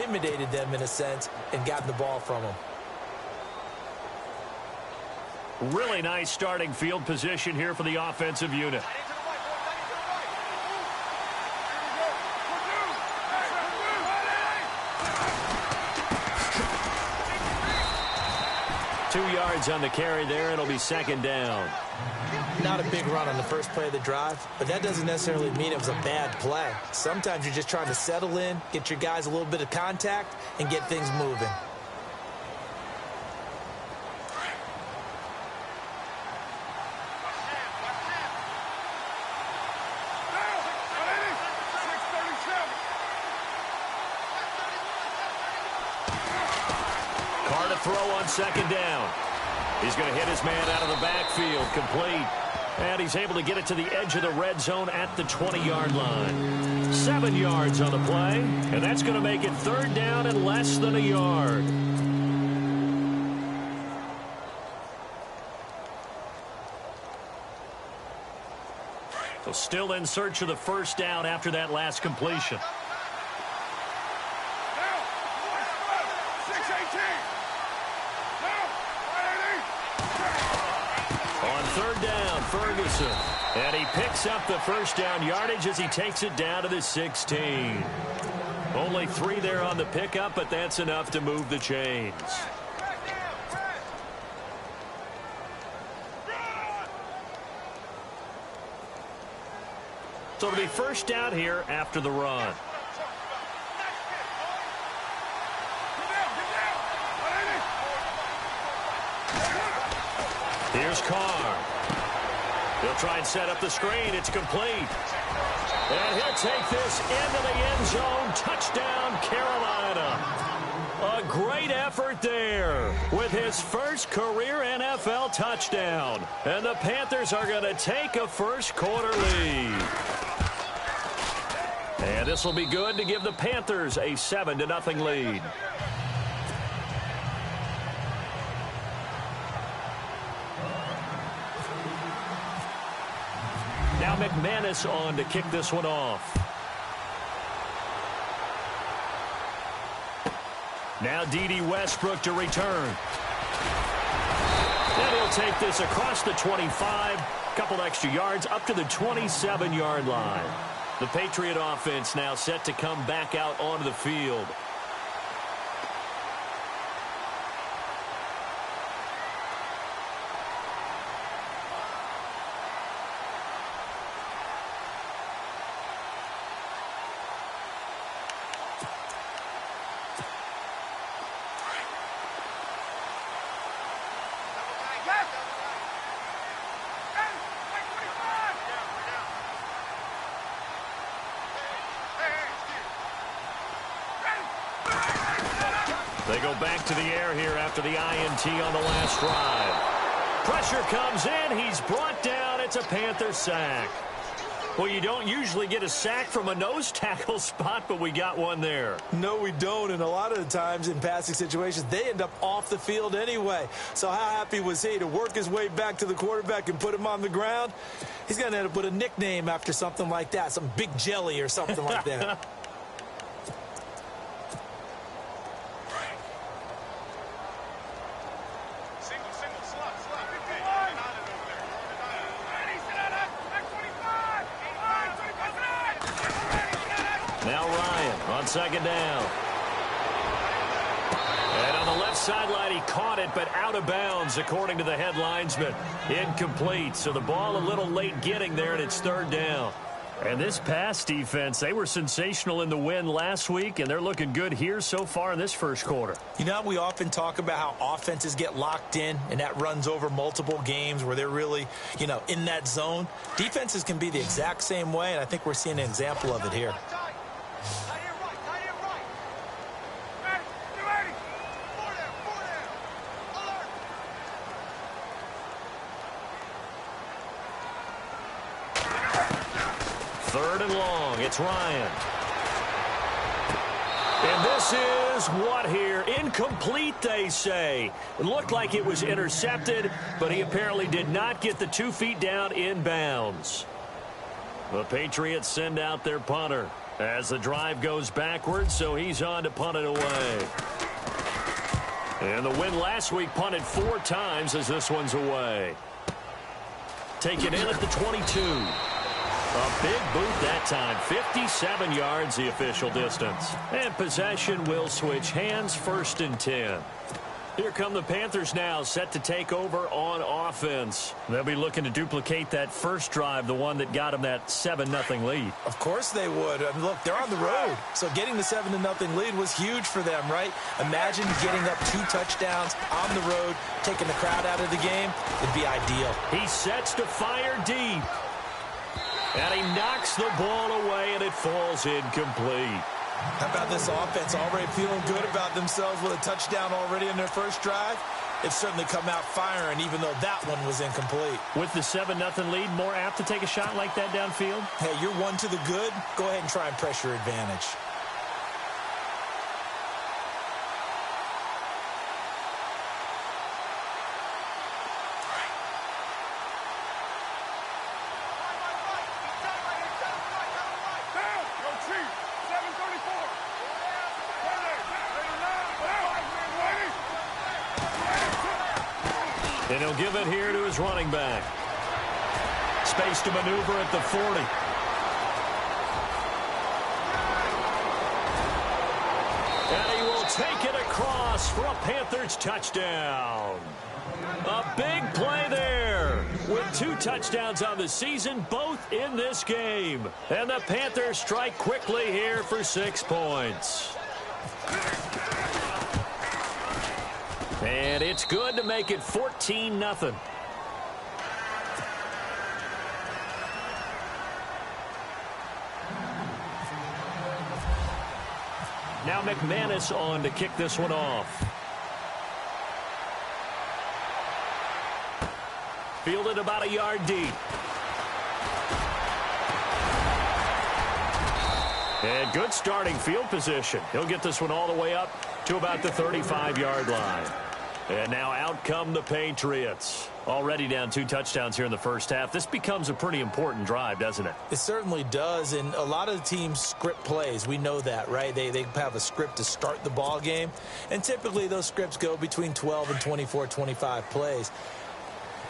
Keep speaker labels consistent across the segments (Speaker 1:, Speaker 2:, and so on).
Speaker 1: intimidated them in a sense and gotten the ball from them.
Speaker 2: Really nice starting field position here for the offensive unit. 2 yards on the carry there. It'll be second down.
Speaker 1: Not a big run on the first play of the drive, but that doesn't necessarily mean it was a bad play. Sometimes you're just trying to settle in, get your guys a little bit of contact, and get things moving.
Speaker 2: Throw on second down. He's going to hit his man out of the backfield, complete. And he's able to get it to the edge of the red zone at the 20-yard line. 7 yards on the play, and that's going to make it third down and less than a yard. So still in search of the first down after that last completion. Third down, Ferguson. And he picks up the first down yardage as he takes it down to the 16. Only 3 there on the pickup, but that's enough to move the chains. So it'll be first down here after the run. Here's Carr. He'll try and set up the screen. It's complete. And he'll take this into the end zone. Touchdown, Carolina. A great effort there with his first career NFL touchdown. And the Panthers are going to take a first quarter lead. And this will be good to give the Panthers a 7-0 lead. Now McManus on to kick this one off. Now D.D. Westbrook to return. And he'll take this across the 25. Couple extra yards up to the 27-yard line. The Patriot offense now set to come back out onto the field. They go back to the air here after the INT on the last drive. Pressure comes in. He's brought down. It's a Panther sack. Well, you don't usually get a sack from a nose tackle spot, but we got one there.
Speaker 1: No, we don't, and a lot of the times in passing situations, they end up off the field anyway. So how happy was he to work his way back to the quarterback and put him on the ground? He's going to end up with a nickname after something like that, some Big Jelly or something like that.
Speaker 2: Second down. And on the left sideline, he caught it, but out of bounds, according to the head linesman. Incomplete. So the ball a little late getting there, and it's third down. And this pass defense, they were sensational in the win last week, and they're looking good here so far in this first quarter.
Speaker 1: You know, we often talk about how offenses get locked in, and that runs over multiple games where they're really, you know, in that zone. Defenses can be the exact same way, and I think we're seeing an example of it here.
Speaker 2: Third and long. It's Ryan. And this is what here? Incomplete, they say. It looked like it was intercepted, but he apparently did not get the 2 feet down in bounds. The Patriots send out their punter. As the drive goes backwards, so he's on to punt it away. And the win last week punted 4 times as this one's away. Taken in at the 22. A big boot that time. 57 yards the official distance. And possession will switch hands, 1st and 10. Here come the Panthers now, set to take over on offense. They'll be looking to duplicate that first drive, the one that got them that 7-0 lead.
Speaker 1: Of course they would. I mean, look, they're on the road. So getting the 7-0 lead was huge for them, right? Imagine getting up 2 touchdowns on the road, taking the crowd out of the game. It'd be ideal.
Speaker 2: He sets to fire deep. And he knocks the ball away, and it falls incomplete.
Speaker 1: How about this offense already feeling good about themselves with a touchdown already in their first drive? They've certainly come out firing, even though that one was incomplete.
Speaker 2: With the 7-0 lead, more apt to take a shot like that downfield?
Speaker 1: Hey, you're 1 to the good. Go ahead and try and press your advantage.
Speaker 2: And he'll give it here to his running back. Space to maneuver at the 40. And he will take it across for a Panthers touchdown. A big play there with 2 touchdowns on the season, both in this game. And the Panthers strike quickly here for 6 points. And it's good to make it 14-0. Now McManus on to kick this one off. Fielded about a yard deep. And good starting field position. He'll get this one all the way up to about the 35-yard line. And now out come the Patriots. Already down 2 touchdowns here in the first half. This becomes a pretty important drive, doesn't it?
Speaker 1: It certainly does, and a lot of the teams script plays. We know that, right? They have a script to start the ball game, and typically those scripts go between 12 and 24, 25 plays.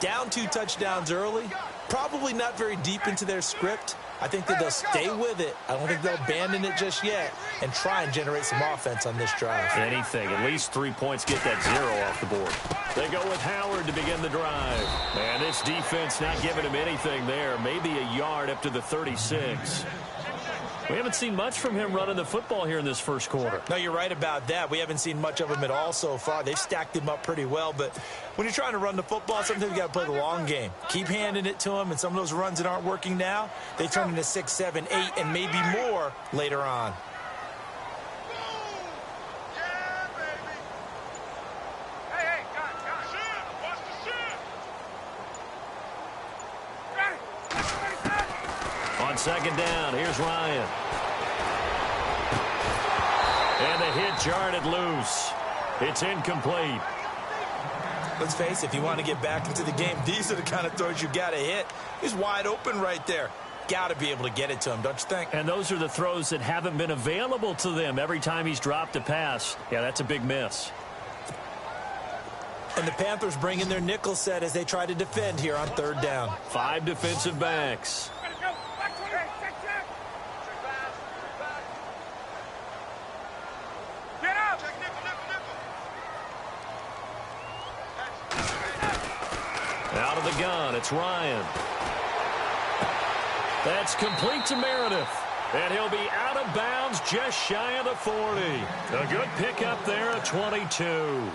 Speaker 1: Down 2 touchdowns early, probably not very deep into their script. I think that they'll stay with it. I don't think they'll abandon it just yet and try and generate some offense on this drive.
Speaker 2: Anything. At least 3 points. Get that 0 off the board. They go with Howard to begin the drive. And this defense not giving him anything there. Maybe a yard up to the 36. We haven't seen much from him running the football here in this first quarter.
Speaker 1: No, you're right about that. We haven't seen much of him at all so far. They've stacked him up pretty well, but when you're trying to run the football, sometimes you got to play the long game. Keep handing it to him, and some of those runs that aren't working now, they turn into 6, 7, 8, and maybe more later on.
Speaker 2: On second down, here's Ryan. And the hit jarred loose. It's incomplete.
Speaker 1: Let's face it, if you want to get back into the game, these are the kind of throws you got to hit. He's wide open right there. Got to be able to get it to him, don't you think?
Speaker 2: And those are the throws that haven't been available to them every time he's dropped a pass. Yeah, that's a big miss.
Speaker 1: And the Panthers bring in their nickel set as they try to defend here on third down.
Speaker 2: 5 defensive backs. Out of the gun, it's Ryan. That's complete to Meredith. And he'll be out of bounds just shy of the 40. A good pickup there at 22.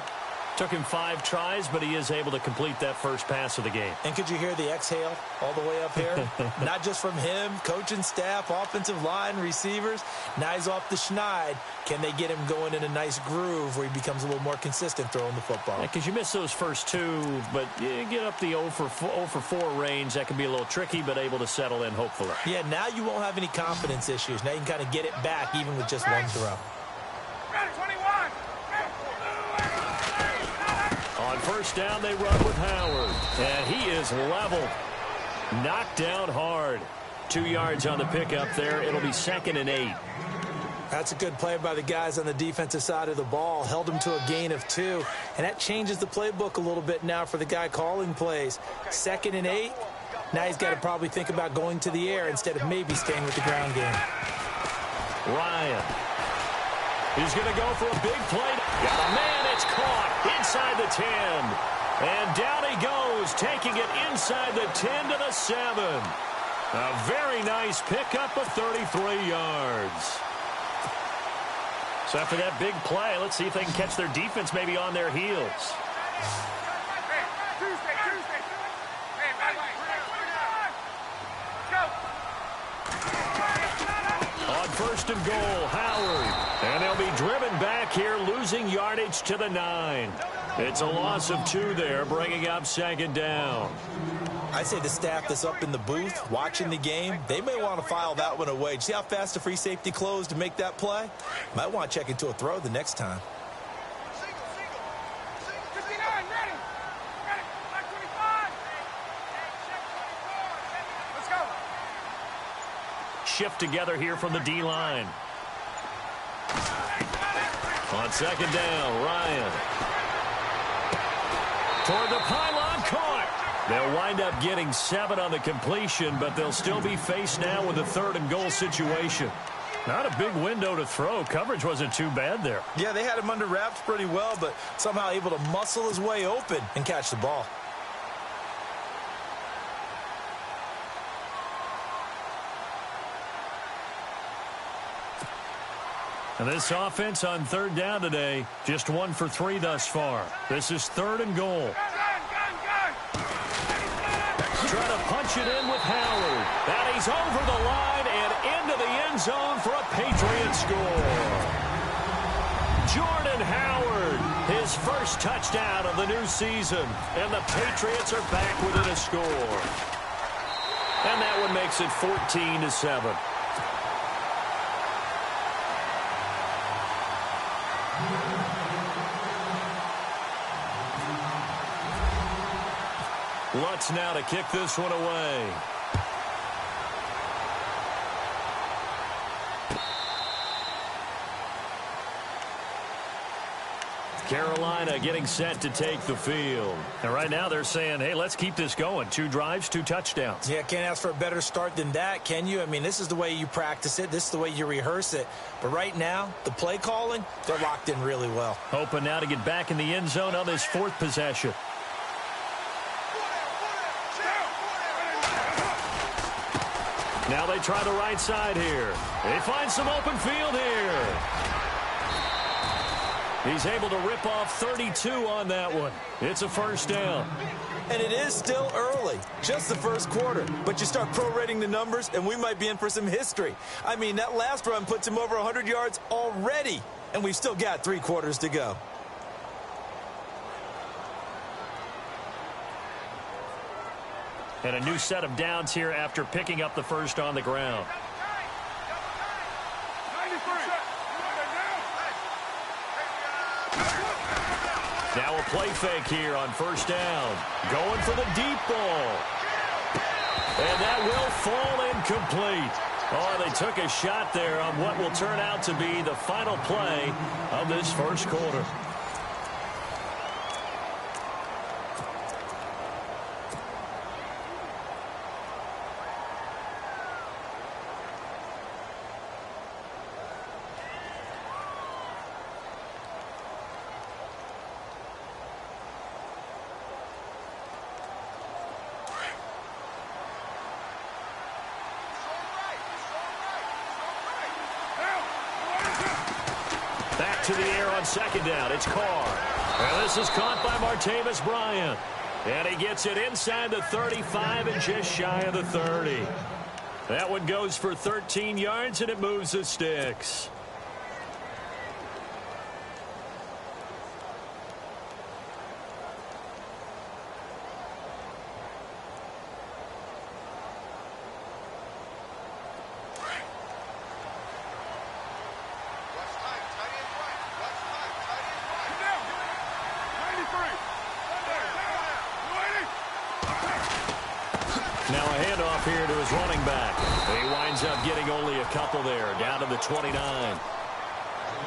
Speaker 2: Took him 5 tries, but he is able to complete that first pass of the game.
Speaker 1: And could you hear the exhale all the way up here? Not just from him, coaching staff, offensive line, receivers. Now he's off the schneid. Can they get him going in a nice groove where he becomes a little more consistent throwing the football?
Speaker 2: Because you miss those first 2, but you get up the 0 for 4 range. That can be a little tricky, but able to settle in, hopefully.
Speaker 1: Yeah, now you won't have any confidence issues. Now you can kind of get it back even with just one throw.
Speaker 2: On first down, they run with Howard. And he is leveled. Knocked down hard. 2 yards on the pickup there. It'll be 2nd and 8.
Speaker 1: That's a good play by the guys on the defensive side of the ball. Held them to a gain of 2. And that changes the playbook a little bit now for the guy calling plays. 2nd and 8. Now he's got to probably think about going to the air instead of maybe staying with the ground game.
Speaker 2: Ryan. He's going to go for a big play. Got a man. It's caught inside the 10. And down he goes, taking it inside the 10 to the 7. A very nice pickup of 33 yards. So after that big play, let's see if they can catch their defense maybe on their heels. On 1st and goal, Howard. And they'll be driven back here, losing yardage to the 9. It's a loss of 2 there, bringing up 2nd down.
Speaker 1: I'd say the staff that's up in the booth watching the game, they may want to file that one away. See how fast the free safety closed to make that play? Might want to check into a throw the next time.
Speaker 2: Shift together here from the D-line. On 2nd down, Ryan. Toward the pylon, caught. They'll wind up getting 7 on the completion, but they'll still be faced now with a 3rd and goal situation. Not a big window to throw. Coverage wasn't too bad there.
Speaker 1: Yeah, they had him under wraps pretty well, but somehow able to muscle his way open and catch the ball.
Speaker 2: And this offense on 3rd down today, just 1 for 3 thus far. This is 3rd and goal. Trying to punch it in with Howard. And he's over the line and into the end zone for a Patriot score. Jordan Howard, his first touchdown of the new season. And the Patriots are back within a score. And that one makes it 14-7. Lutz now to kick this one away. Carolina getting set to take the field. And right now they're saying, hey, let's keep this going. 2 drives, 2 touchdowns.
Speaker 1: Yeah, can't ask for a better start than that, can you? I mean, this is the way you practice it. This is the way you rehearse it. But right now, the play calling, they're locked in really well.
Speaker 2: Hoping now to get back in the end zone on this 4th possession. Now they try the right side here. They find some open field here. He's able to rip off 32 on that one. It's a 1st down.
Speaker 1: And it is still early, just the 1st quarter. But you start prorating the numbers, and we might be in for some history. I mean, that last run puts him over 100 yards already, and we've still got 3 quarters to go.
Speaker 2: And a new set of downs here after picking up the 1st on the ground. Now a play fake here on 1st down. Going for the deep ball. And that will fall incomplete. Oh, they took a shot there on what will turn out to be the final play of this 1st quarter. Back to the air on 2nd down. It's Carr. And this is caught by Martavis Bryant. And he gets it inside the 35 and just shy of the 30. That one goes for 13 yards, and it moves the sticks. Now a handoff here to his running back. He winds up getting only a couple there, down to the 29.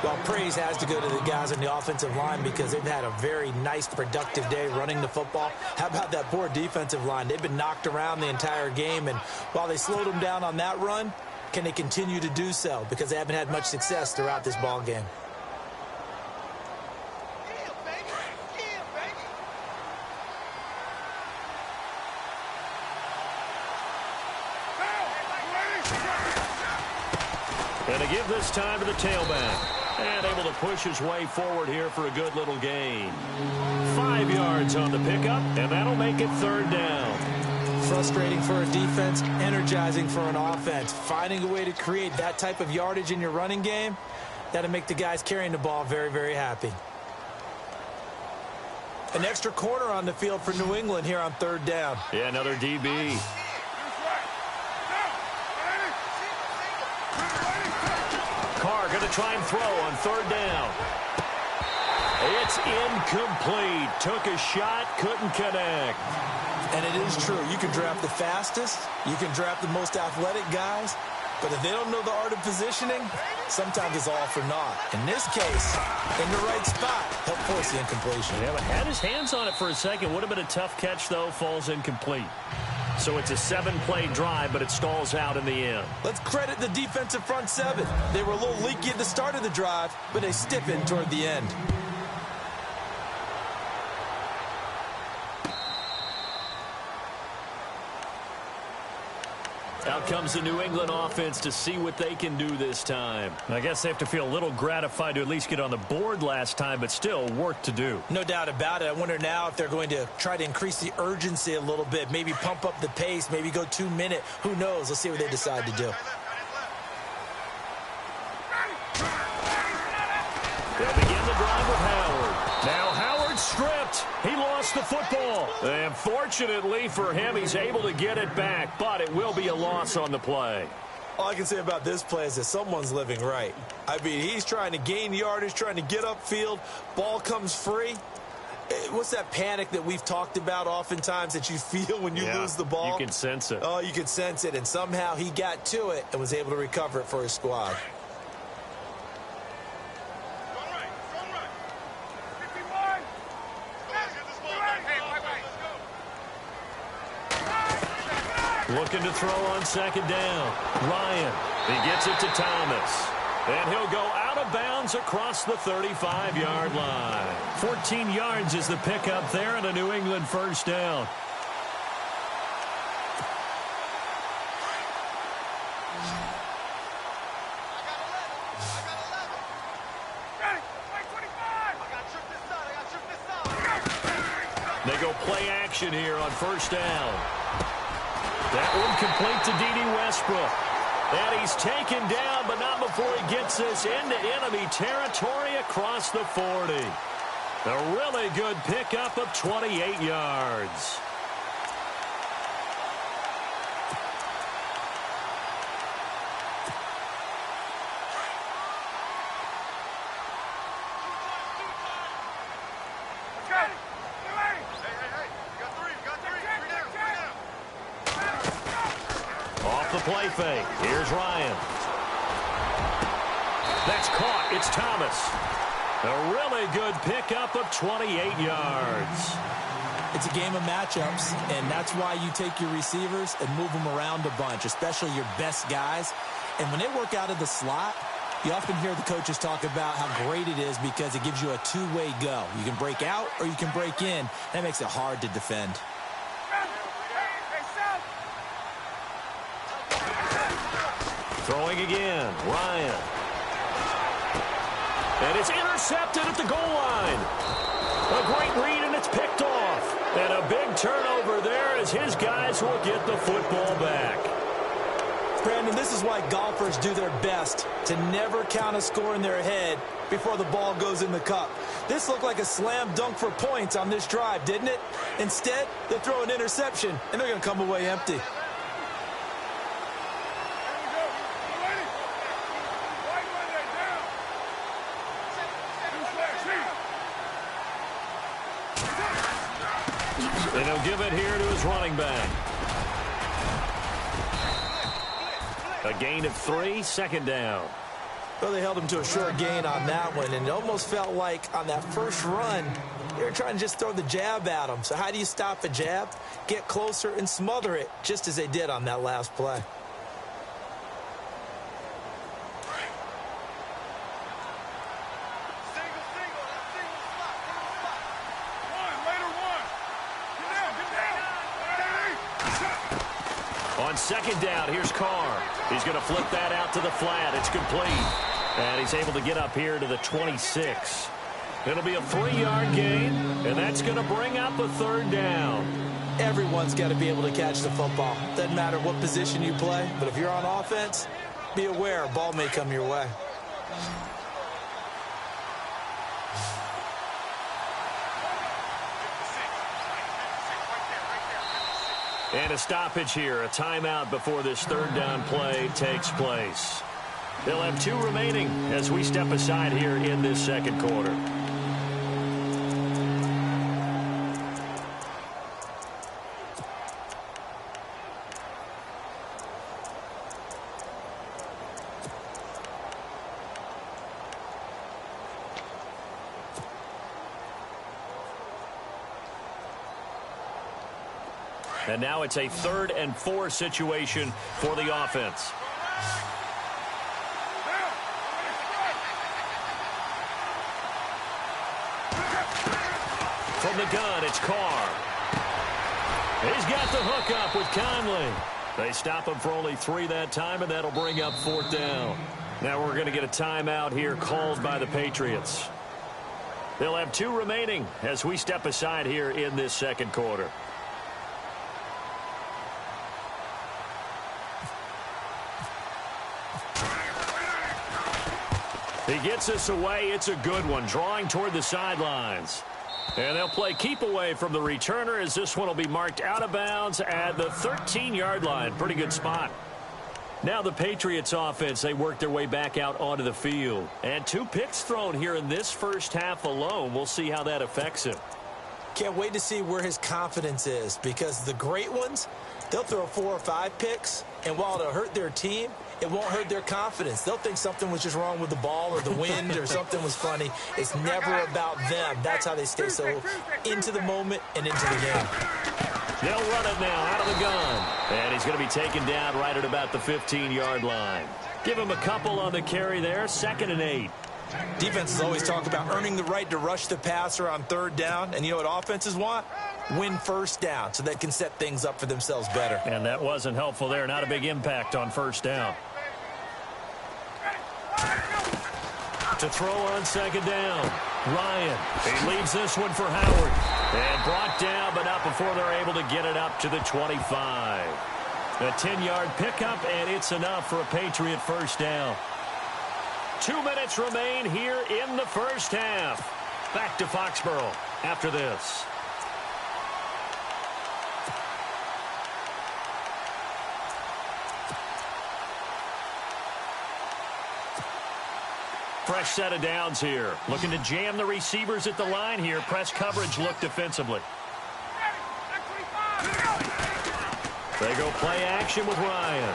Speaker 1: Well, praise has to go to the guys on the offensive line because they've had a very nice, productive day running the football. How about that poor defensive line? They've been knocked around the entire game, and while they slowed them down on that run, can they continue to do so? Because they haven't had much success throughout this ball game.
Speaker 2: And to give this time to the tailback. And able to push his way forward here for a good little gain. 5 yards on the pickup, and that'll make it 3rd down.
Speaker 1: Frustrating for a defense, energizing for an offense. Finding a way to create that type of yardage in your running game, that'll make the guys carrying the ball very, very happy. An extra corner on the field for New England here on 3rd down.
Speaker 2: Yeah, another DB. Carr going to try and throw on 3rd down. It's incomplete. Took a shot, couldn't connect.
Speaker 1: And it is true. You can draft the fastest. You can draft the most athletic guys. But if they don't know the art of positioning, sometimes it's all for naught. In this case, in the right spot, help force the incompletion.
Speaker 2: Yeah, but had his hands on it for a second. Would have been a tough catch, though. Falls incomplete. So it's a 7-play drive, but it stalls out in the end.
Speaker 1: Let's credit the defensive front 7. They were a little leaky at the start of the drive, but they stiffened toward the end.
Speaker 2: Out comes the New England offense to see what they can do this time. I guess they have to feel a little gratified to at least get on the board last time, but still work to do.
Speaker 1: No doubt about it. I wonder now if they're going to try to increase the urgency a little bit, maybe pump up the pace, maybe go 2-minute. Who knows? Let's see what they decide to do.
Speaker 2: They'll begin the drive with Howard. Now Howard stripped. He lost the football. And fortunately for him, he's able to get it back, but it will be a loss on the play.
Speaker 1: All I can say about this play is that someone's living right. I mean, he's trying to gain yardage, trying to get upfield. Ball comes free. What's that panic that we've talked about oftentimes that you feel when you lose the ball?
Speaker 2: You can sense it.
Speaker 1: Oh, you can sense it. And somehow he got to it and was able to recover it for his squad.
Speaker 2: Looking to throw on 2nd down. Ryan. He gets it to Thomas. And he'll go out of bounds across the 35-yard line. 14 yards is the pickup there and a New England 1st down. They go play action here on 1st down. That one complete to D.D. Westbrook. And he's taken down, but not before he gets this into enemy territory across the 40. A really good pickup of 28 yards. Play fake. Here's Ryan. That's caught. It's Thomas. A really good pickup of 28 yards.
Speaker 1: It's a game of matchups, and that's why you take your receivers and move them around a bunch, especially your best guys. And when they work out of the slot, you often hear the coaches talk about how great it is because it gives you a two-way go. You can break out or you can break in. That makes it hard to defend.
Speaker 2: Throwing again, Ryan. And it's intercepted at the goal line. A great read, and it's picked off. And a big turnover there as his guys will get the football back.
Speaker 1: Brandon, this is why golfers do their best to never count a score in their head before the ball goes in the cup. This looked like a slam dunk for points on this drive, didn't it? Instead, they throw an interception, and they're going to come away empty.
Speaker 2: And he'll give it here to his running back. A gain of 3, second down.
Speaker 1: Well, they held him to a short gain on that one, and it almost felt like on that first run, they were trying to just throw the jab at him. So how do you stop a jab? Get closer and smother it, just as they did on that last play.
Speaker 2: On second down, here's Carr. He's going to flip that out to the flat. It's complete. And he's able to get up here to the 26. It'll be a 3-yard gain, and that's going to bring up a third down.
Speaker 1: Everyone's got to be able to catch the football. Doesn't matter what position you play, but if you're on offense, be aware a ball may come your way.
Speaker 2: And a stoppage here, a timeout before this third down play takes place. They'll have 2 remaining as we step aside here in this second quarter. And now it's a 3rd and 4 situation for the offense. From the gun, it's Carr. He's got the hook up with Conley. They stop him for only 3 that time, and that'll bring up 4th down. Now we're going to get a timeout here called by the Patriots. They'll have 2 remaining as we step aside here in this second quarter. He gets us away. It's a good one, drawing toward the sidelines. And they'll play keep away from the returner as this one will be marked out of bounds at the 13-yard line. Pretty good spot. Now the Patriots offense, they work their way back out onto the field. And 2 picks thrown here in this first half alone. We'll see how that affects him.
Speaker 1: Can't wait to see where his confidence is, because the great ones, they'll throw 4 or 5 picks, and while it'll hurt their team, it won't hurt their confidence. They'll think something was just wrong with the ball or the wind or something was funny. It's never about them. That's how they stay so into the moment and into the game.
Speaker 2: They'll run it now out of the gun. And he's going to be taken down right at about the 15-yard line. Give him a couple on the carry there, 2nd and 8.
Speaker 1: Defenses always talk about earning the right to rush the passer on 3rd down. And you know what offenses want? Win 1st down so they can set things up for themselves better.
Speaker 2: And that wasn't helpful there. Not a big impact on 1st down. To throw on 2nd down. Ryan. He leaves this one for Howard. And brought down, but not before they're able to get it up to the 25. A 10-yard pickup, and it's enough for a Patriot 1st down. 2 minutes remain here in the first half. Back to Foxborough after this. Fresh set of downs here. Looking to jam the receivers at the line here. Press coverage look defensively. They go play action with Ryan.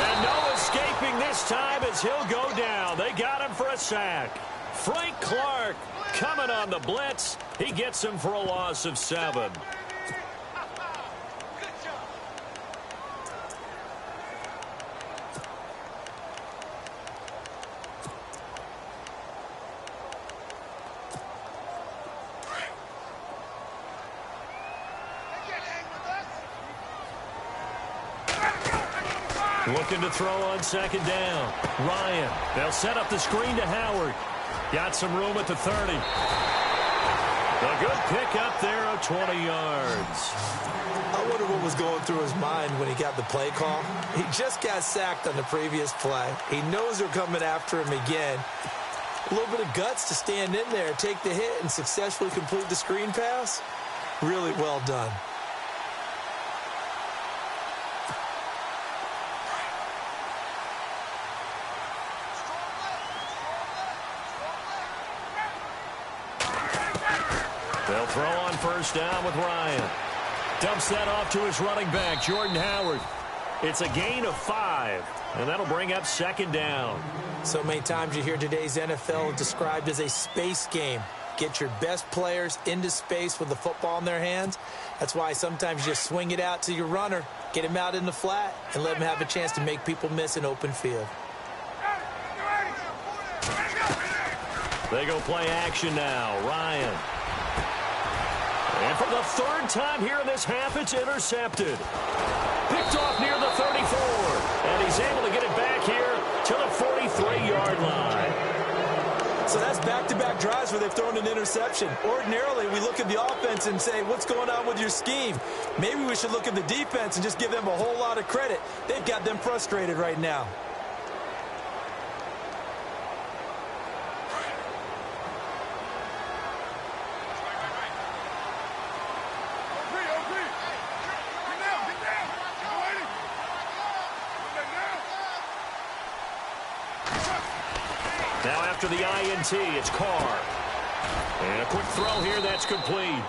Speaker 2: And no escaping this time as he'll go down. They got him for a sack. Frank Clark coming on the blitz. He gets him for a loss of 7. Looking to throw on 2nd down. Ryan. They'll set up the screen to Howard. Got some room at the 30. A good pick up there of 20 yards.
Speaker 1: I wonder what was going through his mind when he got the play call. He just got sacked on the previous play. He knows they're coming after him again. A little bit of guts to stand in there, take the hit, and successfully complete the screen pass. Really well done.
Speaker 2: They'll throw on 1st down with Ryan. Dumps that off to his running back, Jordan Howard. It's a gain of 5, and that'll bring up second down.
Speaker 1: So many times you hear today's NFL described as a space game. Get your best players into space with the football in their hands. That's why sometimes you just swing it out to your runner, get him out in the flat, and let him have a chance to make people miss an open field.
Speaker 2: They go play action now. Ryan. And for the third time here in this half, it's intercepted. Picked off near the 34. And he's able to get it back here to the 43-yard line.
Speaker 1: So that's back-to-back drives where they've thrown an interception. Ordinarily, we look at the offense and say, what's going on with your scheme? Maybe we should look at the defense and just give them a whole lot of credit. They've got them frustrated right now.
Speaker 2: Now after the INT, it's Carr. And a quick throw here, that's complete.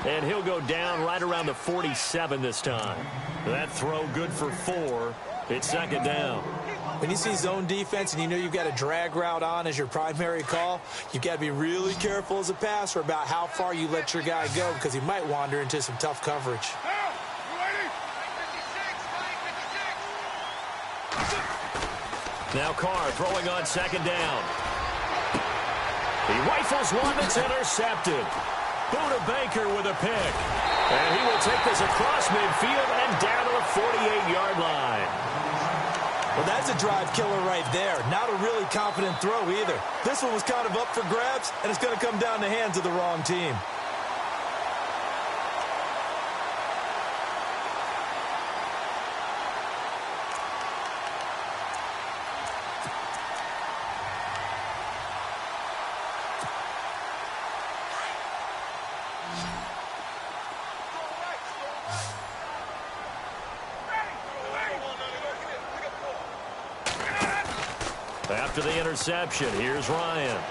Speaker 2: And he'll go down right around the 47 this time. That throw good for 4. It's second down.
Speaker 1: When you see zone defense and you know you've got a drag route on as your primary call, you've got to be really careful as a passer about how far you let your guy go because he might wander into some tough coverage.
Speaker 2: Now Carr throwing on second down. He rifles one that's intercepted. Buda Baker with a pick. And he will take this across midfield and down to the 48-yard line.
Speaker 1: Well, that's a drive killer right there. Not a really confident throw either. This one was kind of up for grabs, and it's going to come down the hands of the wrong team.
Speaker 2: After the interception, here's Ryan.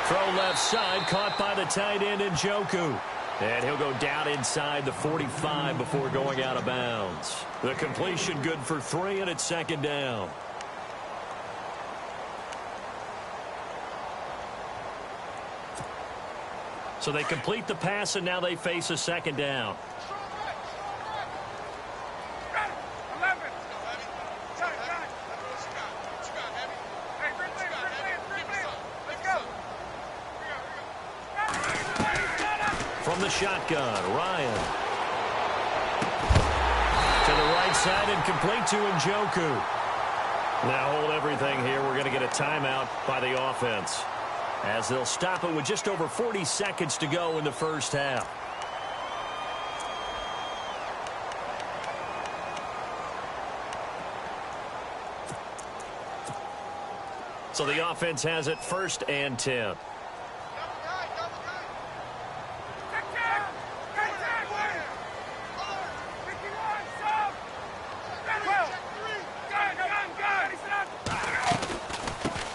Speaker 2: Throw left side, caught by the tight end Njoku. And he'll go down inside the 45 before going out of bounds. The completion good for 3, and it's second down. So they complete the pass, and now they face a second down. From the shotgun, Ryan. To the right side and complete to Njoku. Now hold everything here. We're going to get a timeout by the offense, as they'll stop it with just over 40 seconds to go in the first half. So the offense has it 1st and 10.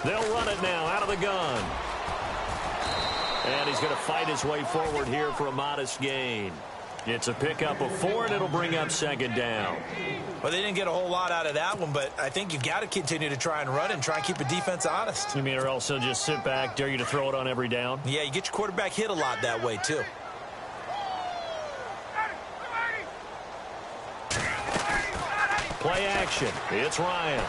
Speaker 2: They'll run it now out of the gun. And he's going to fight his way forward here for a modest gain. It's a pickup of 4, and it'll bring up second down.
Speaker 1: Well, they didn't get a whole lot out of that one, but I think you've got to continue to try and run and try and keep the defense honest.
Speaker 2: You mean or else they'll just sit back, dare you to throw it on every down?
Speaker 1: Yeah, you get your quarterback hit a lot that way, too.
Speaker 2: Play action. It's Ryan.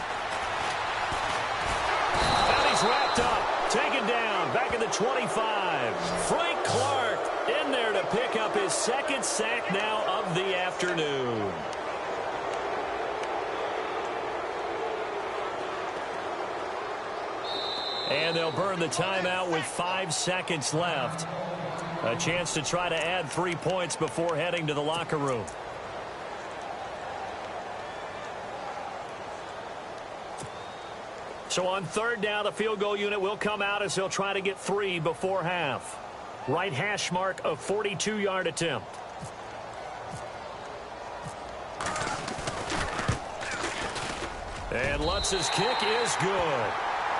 Speaker 2: And he's wrapped up. Taken down. Back at the 25. Frank Clark in there to pick up his 2nd sack now of the afternoon. And they'll burn the timeout with 5 seconds left. A chance to try to add 3 points before heading to the locker room. So on 3rd down, the field goal unit will come out as they'll try to get 3 before half. Right hash mark of 42-yard attempt. And Lutz's kick is good.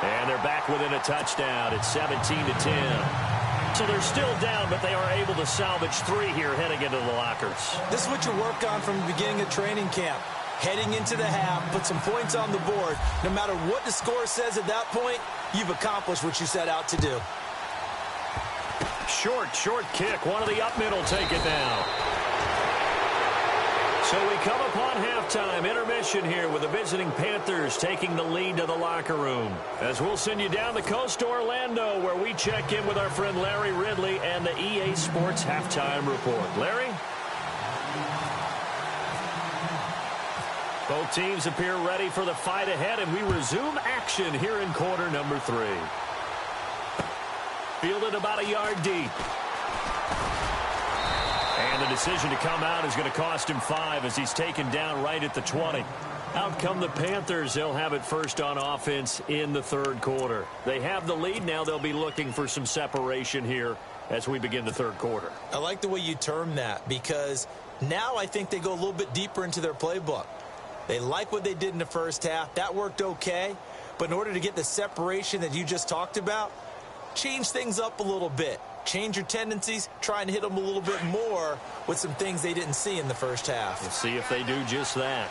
Speaker 2: And they're back within a touchdown. It's 17-10. So they're still down, but they are able to salvage 3 here heading into the lockers.
Speaker 1: This is what you work on from the beginning of training camp. heading into the half, put some points on the board. No matter what the score says at that point, you've accomplished what you set out to do.
Speaker 2: Short kick. One of the up middle take it down. So we come upon halftime intermission here with the visiting Panthers taking the lead to the locker room. As we'll send you down the coast to Orlando, where we check in with our friend Larry Ridley and the EA Sports Halftime Report. Larry? Both teams appear ready for the fight ahead, and we resume action here in quarter number 3. Fielded about a yard deep. And the decision to come out is going to cost him 5 as he's taken down right at the 20. Out come the Panthers. They'll have it first on offense in the third quarter. They have the lead now. They'll be looking for some separation here as we begin the third quarter.
Speaker 1: I like the way you term that, because now I think they go a little bit deeper into their playbook. They like what they did in the first half. That worked okay. But in order to get the separation that you just talked about, change things up a little bit. Change your tendencies, try and hit them a little bit more with some things they didn't see in the first half.
Speaker 2: We'll see if they do just that.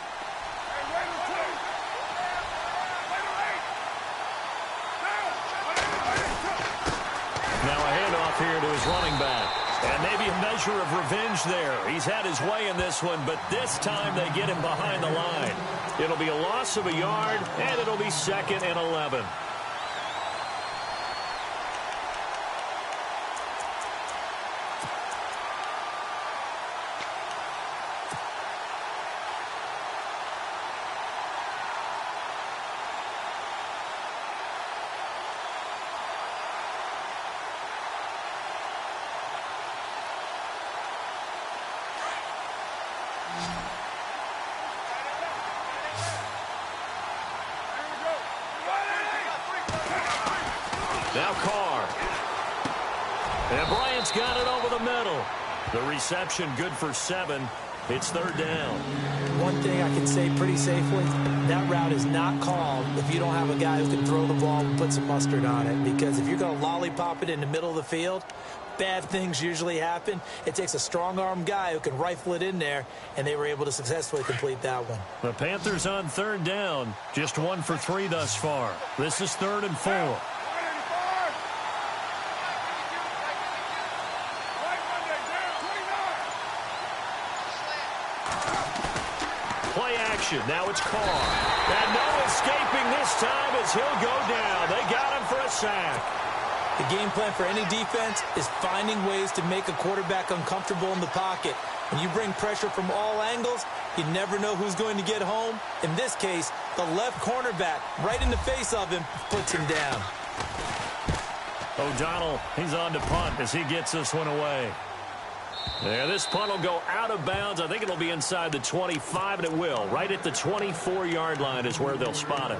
Speaker 2: Now a handoff here to his running back. And maybe a measure of revenge there. He's had his way in this one, but this time they get him behind the line. It'll be a loss of a yard, and it'll be 2nd and 11. Now Carr. And Bryant's got it over the middle. The reception good for 7. It's 3rd down.
Speaker 1: One thing I can say pretty safely, that route is not called if you don't have a guy who can throw the ball and put some mustard on it. Because if you're going to lollipop it in the middle of the field, bad things usually happen. It takes a strong-arm guy who can rifle it in there, and they were able to successfully complete that one.
Speaker 2: The Panthers on 3rd down. Just 1 for 3 thus far. This is 3rd and 4. Now it's Carr. And no escaping this time as he'll go down. They got him for a sack.
Speaker 1: The game plan for any defense is finding ways to make a quarterback uncomfortable in the pocket. When you bring pressure from all angles, you never know who's going to get home. In this case, the left cornerback, right in the face of him, puts him down.
Speaker 2: O'Donnell, he's on to punt as he gets this one away. Yeah, this punt will go out of bounds. I think it'll be inside the 25, and it will. Right at the 24-yard line is where they'll spot it.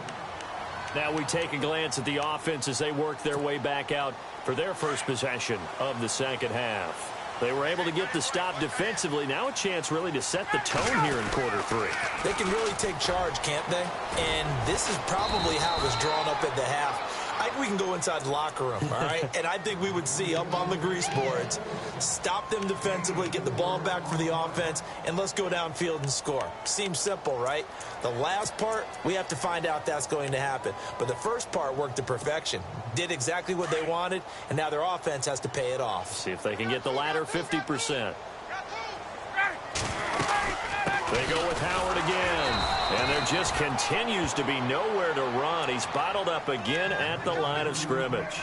Speaker 2: Now we take a glance at the offense as they work their way back out for their first possession of the second half. They were able to get the stop defensively. Now a chance really to set the tone here in quarter 3.
Speaker 1: They can really take charge, can't they? And this is probably how it was drawn up at the half. I think we can go inside the locker room, all right? And I think we would see up on the grease boards, stop them defensively, get the ball back for the offense, and let's go downfield and score. Seems simple, right? The last part, we have to find out that's going to happen. But the first part worked to perfection. Did exactly what they wanted, and now their offense has to pay it off.
Speaker 2: See if they can get the latter 50%. They go with Howard again. And there just continues to be nowhere to run. He's bottled up again at the line of scrimmage.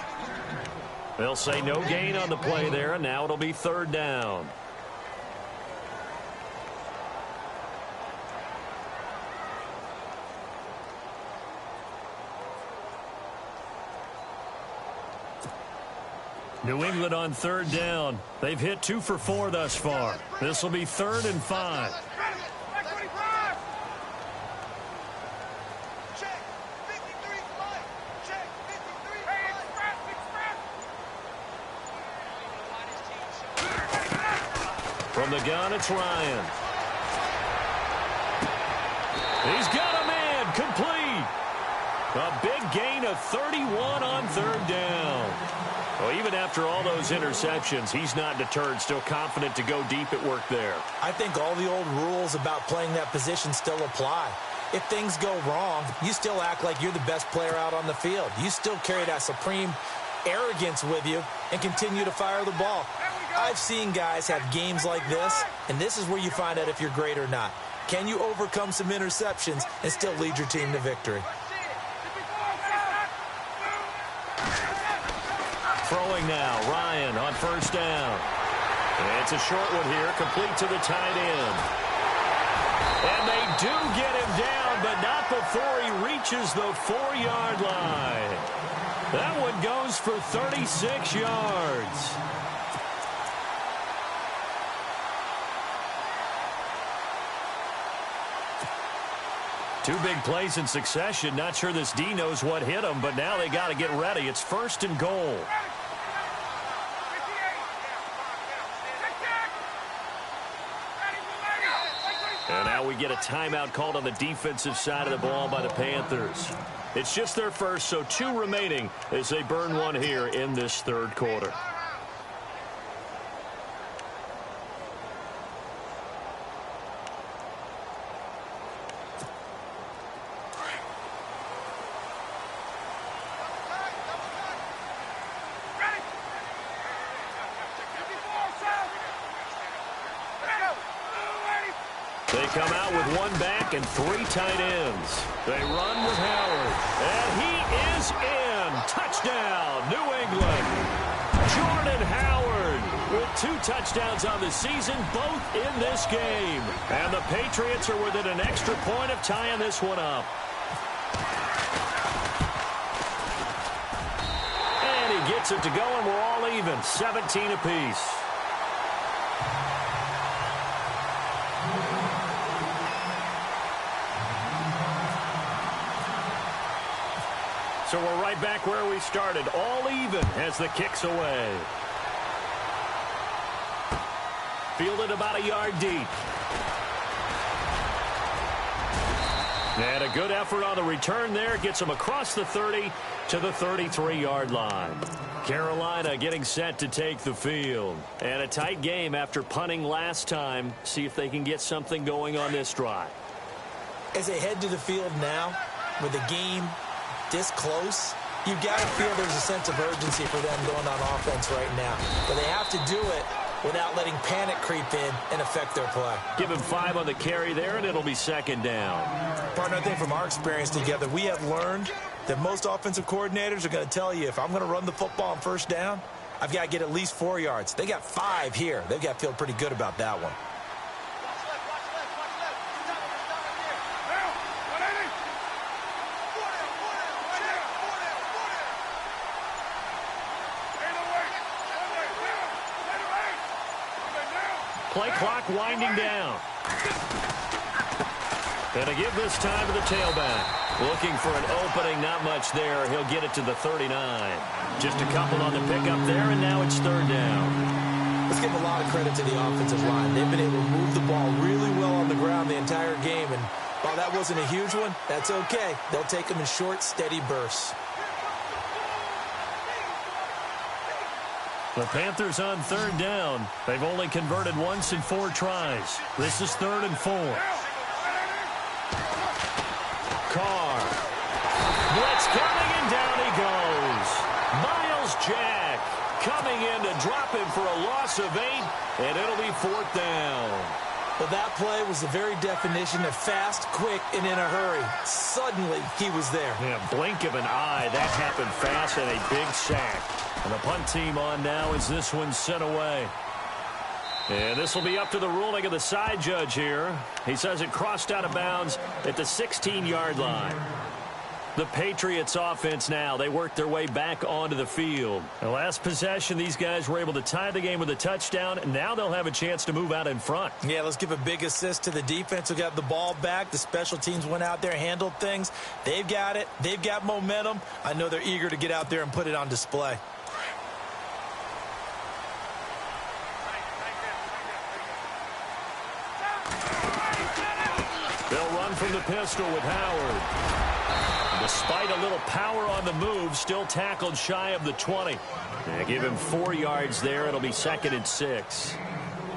Speaker 2: They'll say no gain on the play there, and now it'll be 3rd down. New England on 3rd down. They've hit 2 for 4 thus far. This will be 3rd and 5. From the gun, it's Ryan. He's got a man complete. A big gain of 31 on 3rd down. Well, even after all those interceptions, he's not deterred, still confident to go deep at work there.
Speaker 1: I think all the old rules about playing that position still apply. If things go wrong, you still act like you're the best player out on the field. You still carry that supreme arrogance with you and continue to fire the ball. I've seen guys have games like this, and this is where you find out if you're great or not. Can you overcome some interceptions and still lead your team to victory?
Speaker 2: Throwing now, Ryan on first down. And it's a short one here, complete to the tight end. And they do get him down, but not before he reaches the 4-yard line. That one goes for 36 yards. Two big plays in succession. Not sure this D knows what hit him, but now they got to get ready. It's 1st and goal. And now we get a timeout called on the defensive side of the ball by the Panthers. It's just their first, so 2 remaining as they burn one here in this 3rd quarter. They come out with 1 back and 3 tight ends. They run with Howard. And he is in. Touchdown, New England. Jordan Howard with 2 touchdowns on the season, both in this game. And the Patriots are within an extra point of tying this one up. And he gets it to go, and we're all even, 17 apiece. So we're right back where we started, all even as the kick's away. Fielded about a yard deep. And a good effort on the return there. Gets him across the 30 to the 33-yard line. Carolina getting set to take the field. And a tight game after punting last time. See if they can get something going on this drive.
Speaker 1: As they head to the field now, with the game this close, you've got to feel there's a sense of urgency for them going on offense right now. But they have to do it without letting panic creep in and affect their play.
Speaker 2: Give him 5 on the carry there, and it'll be 2nd down.
Speaker 1: Partner, I think from our experience together, we have learned that most offensive coordinators are going to tell you, if I'm going to run the football on 1st down, I've got to get at least 4 yards. They got 5 here. They've got to feel pretty good about that one.
Speaker 2: Play clock winding down. And a give this time to the tailback. Looking for an opening, not much there. He'll get it to the 39. Just a couple on the pickup there, and now it's 3rd down.
Speaker 1: Let's give a lot of credit to the offensive line. They've been able to move the ball really well on the ground the entire game, and while that wasn't a huge one, that's okay. They'll take them in short, steady bursts.
Speaker 2: The Panthers on 3rd down. They've only converted once in 4 tries. This is 3rd and 4. Carr. Blitz coming, and down he goes. Miles Jack coming in to drop him for a loss of 8, and it'll be 4th down.
Speaker 1: Well, that play was the very definition of fast, quick, and in a hurry. Suddenly, he was there.
Speaker 2: Yeah, blink of an eye. That happened fast, and a big sack. And the punt team on now as this one's sent away. And this will be up to the ruling of the side judge here. He says it crossed out of bounds at the 16-yard line. The Patriots offense now, they work their way back onto the field. The last possession, these guys were able to tie the game with a touchdown, and now they'll have a chance to move out in front.
Speaker 1: Yeah, let's give a big assist to the defense who got the ball back. The special teams went out there, handled things. They've got it. They've got momentum. I know they're eager to get out there and put it on display.
Speaker 2: They'll run from the pistol with Howard. Despite a little power on the move, still tackled shy of the 20. Give him 4 yards there. It'll be 2nd and 6.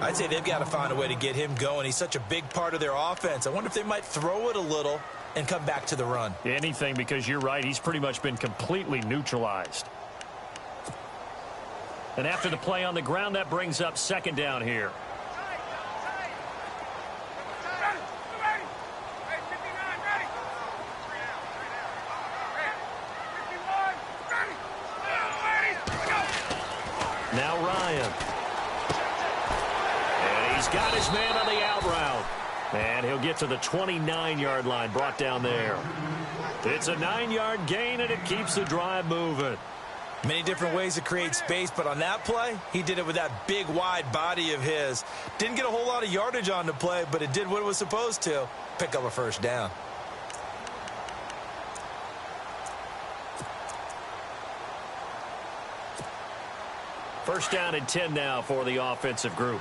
Speaker 1: I'd say they've got to find a way to get him going. He's such a big part of their offense. I wonder if they might throw it a little and come back to the run.
Speaker 2: Anything, because you're right. He's pretty much been completely neutralized. And after the play on the ground, that brings up 2nd down here. Now Ryan. And he's got his man on the out route. And he'll get to the 29-yard line, brought down there. It's a 9-yard gain, and it keeps the drive moving.
Speaker 1: Many different ways to create space, but on that play, he did it with that big, wide body of his. Didn't get a whole lot of yardage on the play, but it did what it was supposed to. Pick up a 1st down.
Speaker 2: First down and 10 now for the offensive group.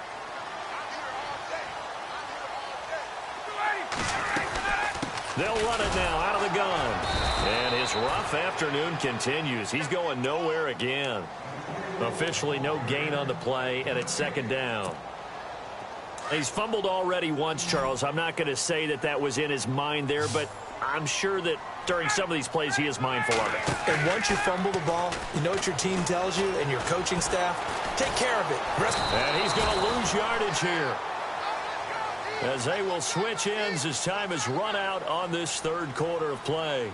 Speaker 2: They'll run it now out of the gun. And his rough afternoon continues. He's going nowhere again. Officially no gain on the play, and it's 2nd down. He's fumbled already once, Charles. I'm not going to say that that was in his mind there, but I'm sure that during some of these plays he is mindful of it.
Speaker 1: And once you fumble the ball, you know what your team tells you and your coaching staff? Take care of it.
Speaker 2: And he's going to lose yardage here, as they will switch ends as time is run out on this 3rd quarter of play.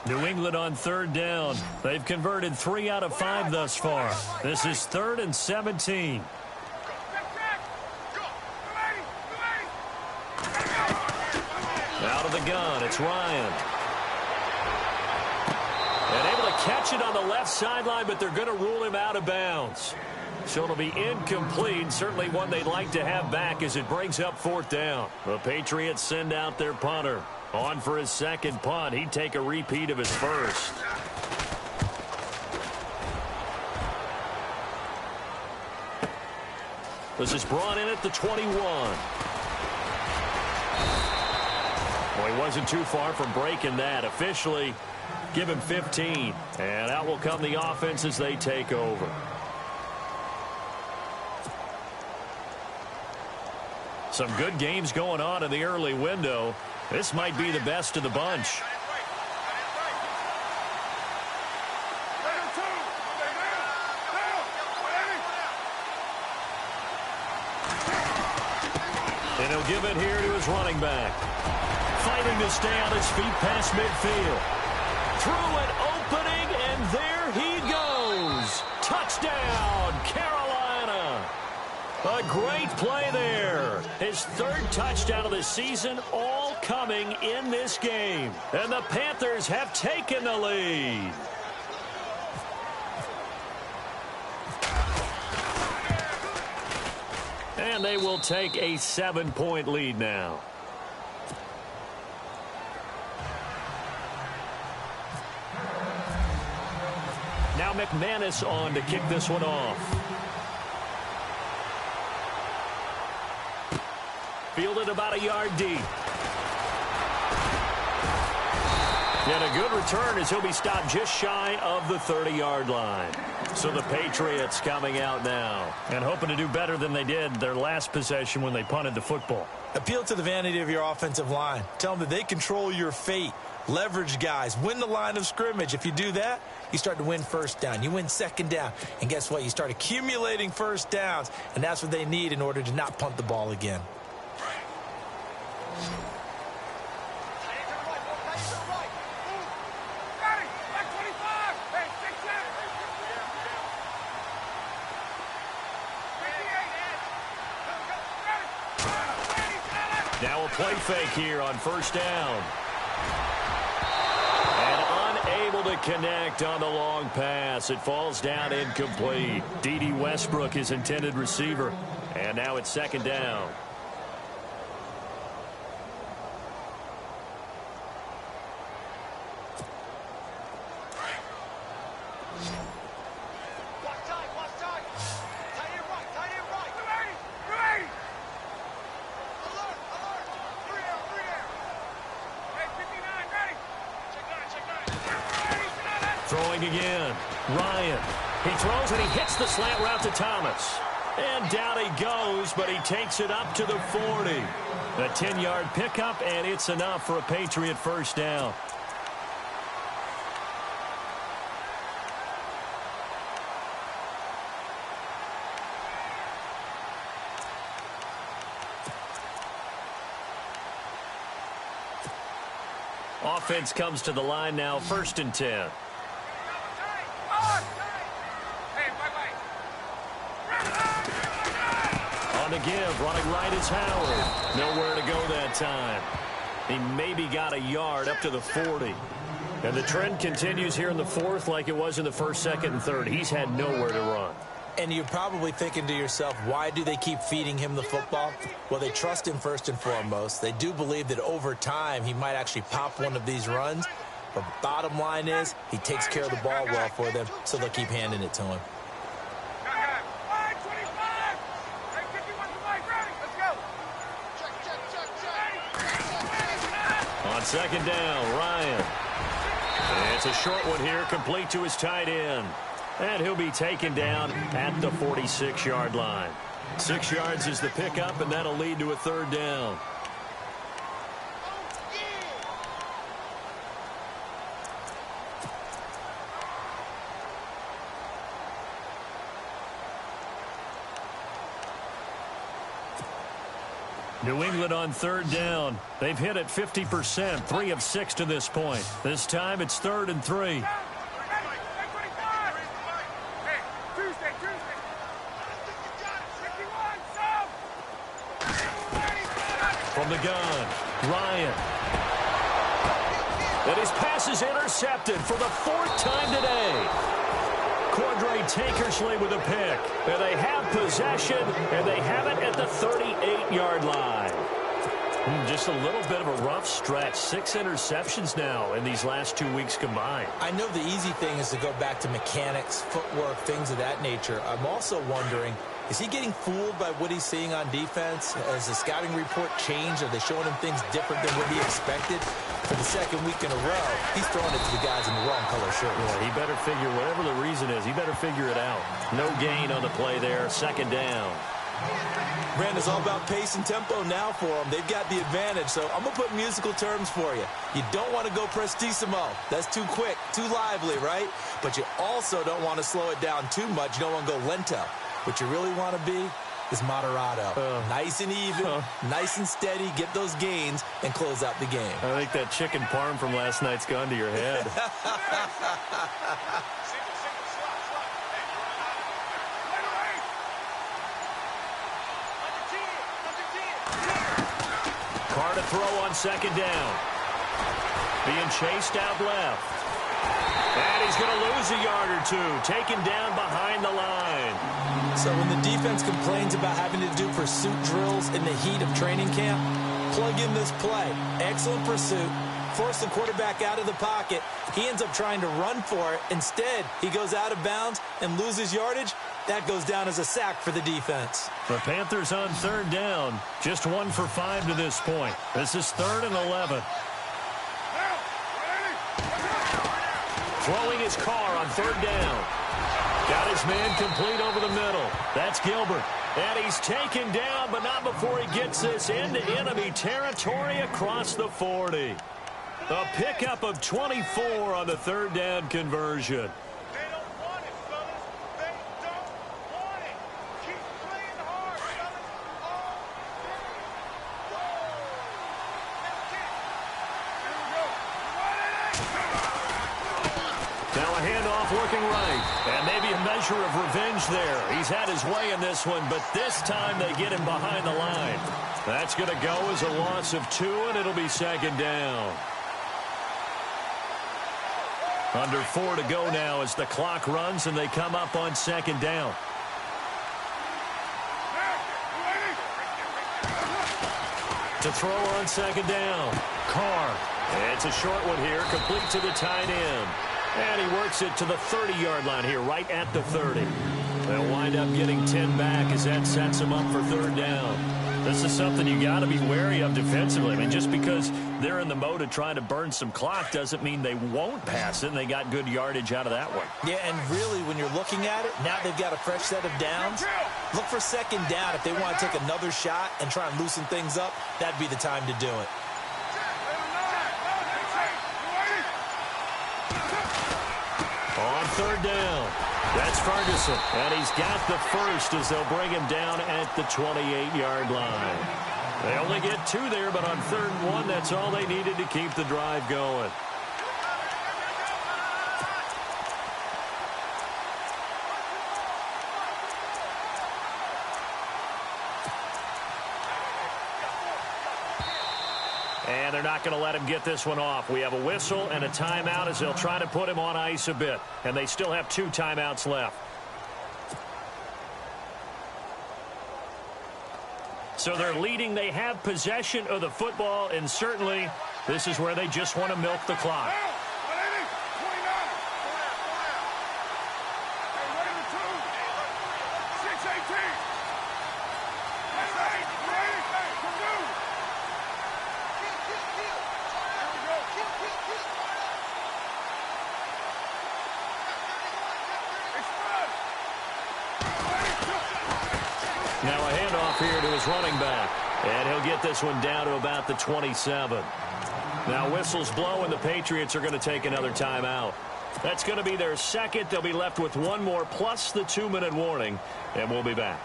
Speaker 2: New England on 3rd down. They've converted 3 out of 5 thus far. This is 3rd and 17. Out of the gun, it's Ryan. And able to catch it on the left sideline, but they're going to rule him out of bounds. So it'll be incomplete. Certainly one they'd like to have back as it brings up 4th down. The Patriots send out their punter. On for his 2nd punt. He'd take a repeat of his 1st. This is brought in at the 21. Well, he wasn't too far from breaking that. Officially, give him 15. And out will come the offense as they take over. Some good games going on in the early window. This might be the best of the bunch. And he'll give it here to his running back. Fighting to stay on his feet past midfield. Through an opening, and there he goes. Touchdown, Carolina. A great play there. His 3rd touchdown of the season, all coming in this game. And the Panthers have taken the lead. And they will take a 7-point lead now. Now McManus on to kick this one off. Fielded about a yard deep. And a good return as he'll be stopped just shy of the 30-yard line. So the Patriots coming out now and hoping to do better than they did their last possession when they punted the football.
Speaker 1: Appeal to the vanity of your offensive line. Tell them that they control your fate. Leverage guys. Win the line of scrimmage. If you do that, you start to win 1st down. You win 2nd down. And guess what? You start accumulating 1st downs. And that's what they need in order to not punt the ball again.
Speaker 2: Now a play fake here on 1st down. And unable to connect on the long pass. It falls down incomplete. D.D. Westbrook, his intended receiver. And now it's 2nd down. Throwing again. Ryan. He throws and he hits the slant route to Thomas. And down he goes, but he takes it up to the 40. A 10-yard pickup, and it's enough for a Patriot first down. Offense comes to the line now, 1st and 10. On the give, running right is Howard. Nowhere to go that time. He maybe got a yard up to the 40. And the trend continues here in the 4th like it was in the 1st, 2nd, and 3rd. He's had nowhere to run.
Speaker 1: And you're probably thinking to yourself, why do they keep feeding him the football? Well, they trust him first and foremost. They do believe that over time he might actually pop one of these runs. But bottom line is he takes care of the ball well for them, so they'll keep handing it to him.
Speaker 2: On 2nd down, Ryan. And it's a short one here, complete to his tight end. And he'll be taken down at the 46-yard line. 6 yards is the pickup, and that'll lead to a 3rd down. New England on 3rd down. They've hit it 50%, 3 of 6 to this point. This time it's 3rd and 3. From the gun, Ryan. And his pass is intercepted for the 4th time today. Cordray Tankersley with a pick. And they have possession, and they have it at the 38-yard line. Just a little bit of a rough stretch. 6 interceptions now in these last 2 weeks combined.
Speaker 1: I know the easy thing is to go back to mechanics, footwork, things of that nature. I'm also wondering, is he getting fooled by what he's seeing on defense? Has the scouting report changed? Are they showing him things different than what he expected? For the 2nd week in a row, he's throwing it to the guys in the wrong color shirts.
Speaker 2: Yeah, he better figure, whatever the reason is, he better figure it out. No gain on the play there, 2nd down.
Speaker 1: Brand is all about pace and tempo now for them. They've got the advantage, so I'm going to put musical terms for you. You don't want to go prestissimo. That's too quick, too lively, right? But you also don't want to slow it down too much. You don't want to go lento. What you really want to be is moderato. Nice and even, nice and steady, get those gains, and close out the game.
Speaker 2: I think that chicken parm from last night's gone to your head. Carr to throw on 2nd down. Being chased out left. And he's going to lose a yard or 2. Taken down behind the line.
Speaker 1: So when the defense complains about having to do pursuit drills in the heat of training camp, plug in this play. Excellent pursuit. Force the quarterback out of the pocket. He ends up trying to run for it. Instead, he goes out of bounds and loses yardage. That goes down as a sack for the defense.
Speaker 2: The Panthers on 3rd down. Just 1 for 5 to this point. This is 3rd and 11. Throwing his Carr on 3rd down. Got his man complete over the middle. That's Gilbert. And he's taken down, but not before he gets this into enemy territory across the 40. A pickup of 24 on the 3rd down conversion. Now a handoff looking right. And maybe a measure of revenge there. He's had his way in this one, but this time they get him behind the line. That's going to go as a loss of 2, and it'll be 2nd down. Under 4 to go now as the clock runs and they come up on 2nd down. To throw on 2nd down. Carr. It's a short one here, complete to the tight end. And he works it to the 30-yard line here, right at the 30. They'll wind up getting 10 back as that sets him up for 3rd down. This is something you got to be wary of defensively. I mean, just because they're in the mode of trying to burn some clock doesn't mean they won't pass it, and they got good yardage out of that one.
Speaker 1: Yeah, and really, when you're looking at it, now they've got a fresh set of downs. Look for second down. If they want to take another shot and try and loosen things up, that'd be the time to do it.
Speaker 2: On third down, that's Ferguson, and he's got the first as they'll bring him down at the 28-yard line. They only get 2 there, but on 3rd and 1, that's all they needed to keep the drive going. And they're not going to let him get this one off. We have a whistle and a timeout as they'll try to put him on ice a bit. And they still have 2 timeouts left. So they're leading. They have possession of the football, and certainly this is where they just want to milk the clock. Now a handoff here to his running back. And he'll get this one down to about the 27. Now whistles blow, and the Patriots are going to take another timeout. That's going to be their second. They'll be left with 1 more plus the 2-minute warning. And we'll be back.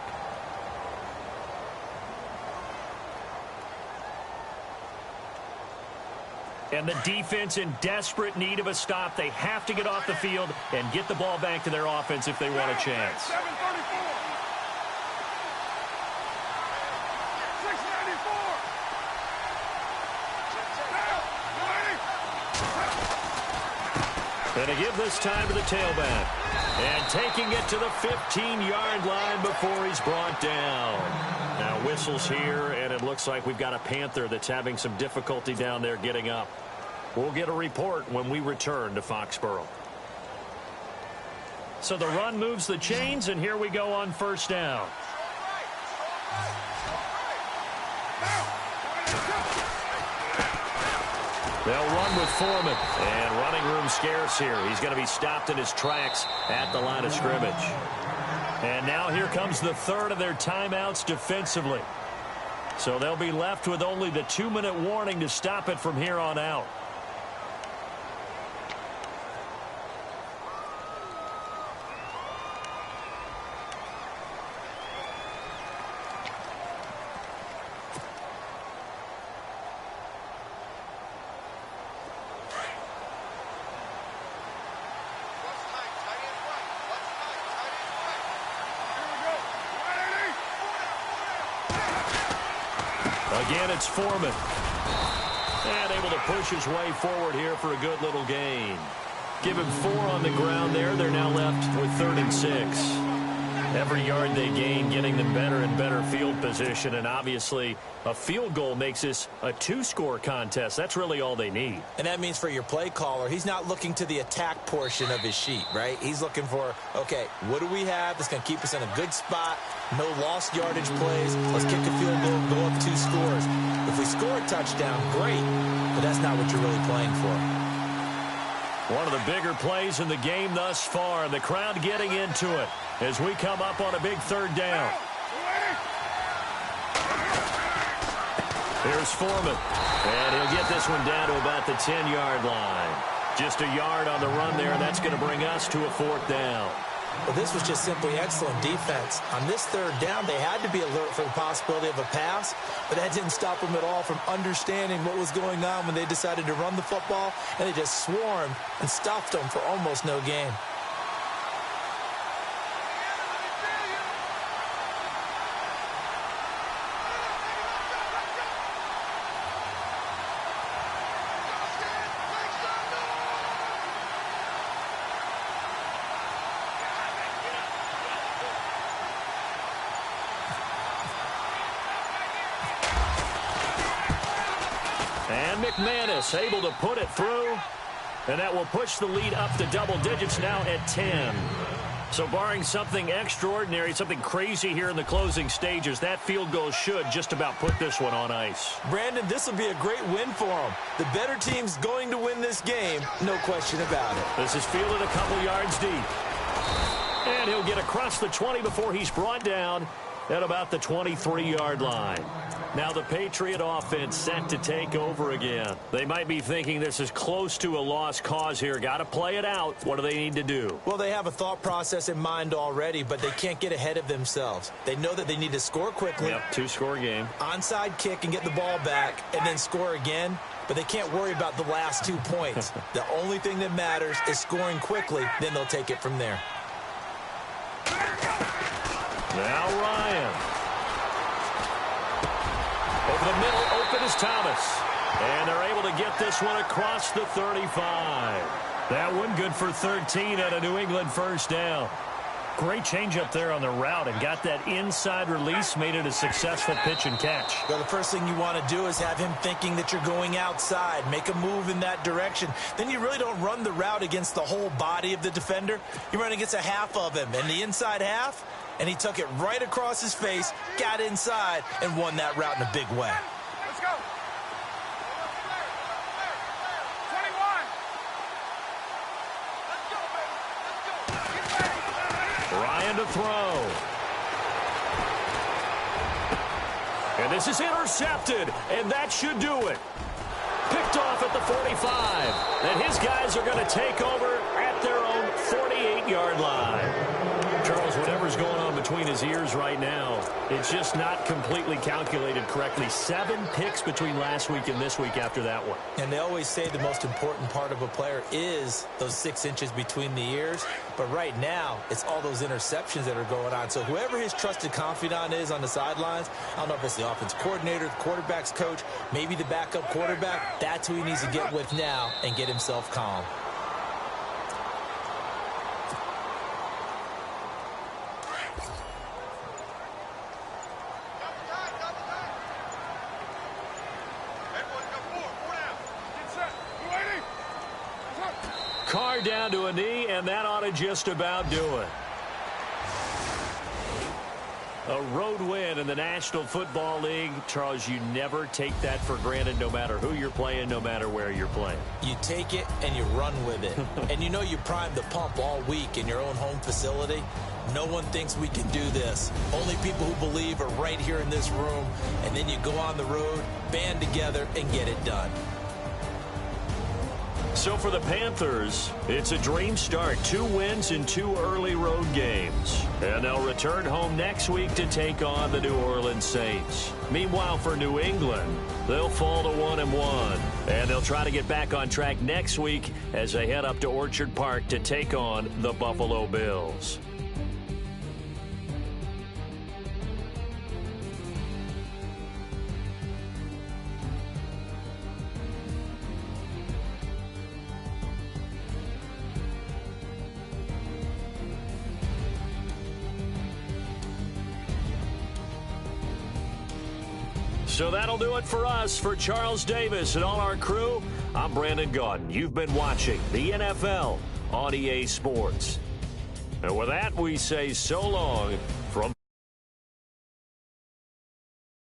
Speaker 2: And the defense in desperate need of a stop. They have to get off the field and get the ball back to their offense if they want a chance. And to give this time to the tailback. And taking it to the 15-yard line before he's brought down. Now whistles here, and it looks like we've got a Panther that's having some difficulty down there getting up. We'll get a report when we return to Foxborough. So the run moves the chains, and here we go on 1st down. They'll run with Foreman, and running room scarce here. He's going to be stopped in his tracks at the line of scrimmage. And now here comes the 3rd of their timeouts defensively. So they'll be left with only the 2-minute warning to stop it from here on out. Again, it's Foreman. And able to push his way forward here for a good little gain. Give him 4 on the ground there. They're now left with 3rd and 6. Every yard they gain, getting them better and better field position. And obviously, a field goal makes this a 2-score contest. That's really all they need.
Speaker 1: And that means for your play caller, he's not looking to the attack portion of his sheet, right? He's looking for, okay, what do we have that's going to keep us in a good spot? No lost yardage plays. Let's kick a field goal, go up 2 scores. If we score a touchdown, great. But that's not what you're really playing for.
Speaker 2: One of the bigger plays in the game thus far. The crowd getting into it as we come up on a big 3rd down. Here's Foreman. And he'll get this one down to about the 10-yard line. Just a yard on the run there, and that's going to bring us to a 4th down.
Speaker 1: Well, this was just simply excellent defense. On this 3rd down, they had to be alert for the possibility of a pass, but that didn't stop them at all from understanding what was going on when they decided to run the football, and they just swarmed and stopped them for almost no gain.
Speaker 2: And McManus able to put it through. And that will push the lead up to double digits now at 10. So barring something extraordinary, something crazy here in the closing stages, that field goal should just about put this one on ice.
Speaker 1: Brandon, this will be a great win for them. The better team's going to win this game, no question about it.
Speaker 2: This is fielded a couple yards deep. And he'll get across the 20 before he's brought down at about the 23-yard line. Now the Patriot offense set to take over again. They might be thinking this is close to a lost cause here. Got to play it out. What do they need to do?
Speaker 1: Well, they have a thought process in mind already, but they can't get ahead of themselves. They know that they need to score quickly.
Speaker 2: Yep, two-score game.
Speaker 1: Onside kick and get the ball back and then score again. But they can't worry about the last 2 points. The only thing that matters is scoring quickly. Then they'll take it from there.
Speaker 2: Now Ryan. Over the middle, open is Thomas. And they're able to get this one across the 35. That one good for 13 at a New England first down. Great change up there on the route and got that inside release, made it a successful pitch and catch.
Speaker 1: Well, the first thing you want to do is have him thinking that you're going outside, make a move in that direction. Then you really don't run the route against the whole body of the defender. You run against a half of him, and the inside half, and he took it right across his face, got inside, and won that route in a big way.
Speaker 3: Let's go.
Speaker 2: Ryan to throw. And this is intercepted, and that should do it. Picked off at the 45. And his guys are going to take over at their own 48-yard line. Charles, whatever's going on between his ears right now, it's just not completely calculated correctly. 7 picks between last week and this week after that one.
Speaker 1: And they always say the most important part of a player is those 6 inches between the ears. But right now, it's all those interceptions that are going on. So whoever his trusted confidant is on the sidelines, I don't know if it's the offense coordinator, the quarterback's coach, maybe the backup quarterback, that's who he needs to get with now and get himself calm.
Speaker 2: Carr down to a knee, and that ought to just about do it. A road win in the National Football League. Charles, you never take that for granted no matter who you're playing, no matter where you're playing.
Speaker 1: You take it and you run with it. And you know you primed the pump all week in your own home facility. No one thinks we can do this. Only people who believe are right here in this room. And then you go on the road, band together, and get it done.
Speaker 2: So for the Panthers, it's a dream start. 2 wins in 2 early road games. And they'll return home next week to take on the New Orleans Saints. Meanwhile, for New England, they'll fall to 1-1. And they'll try to get back on track next week as they head up to Orchard Park to take on the Buffalo Bills. So that'll do it for us. For Charles Davis and all our crew, I'm Brandon Gaudin. You've been watching the NFL on EA Sports. And with that, we say so long from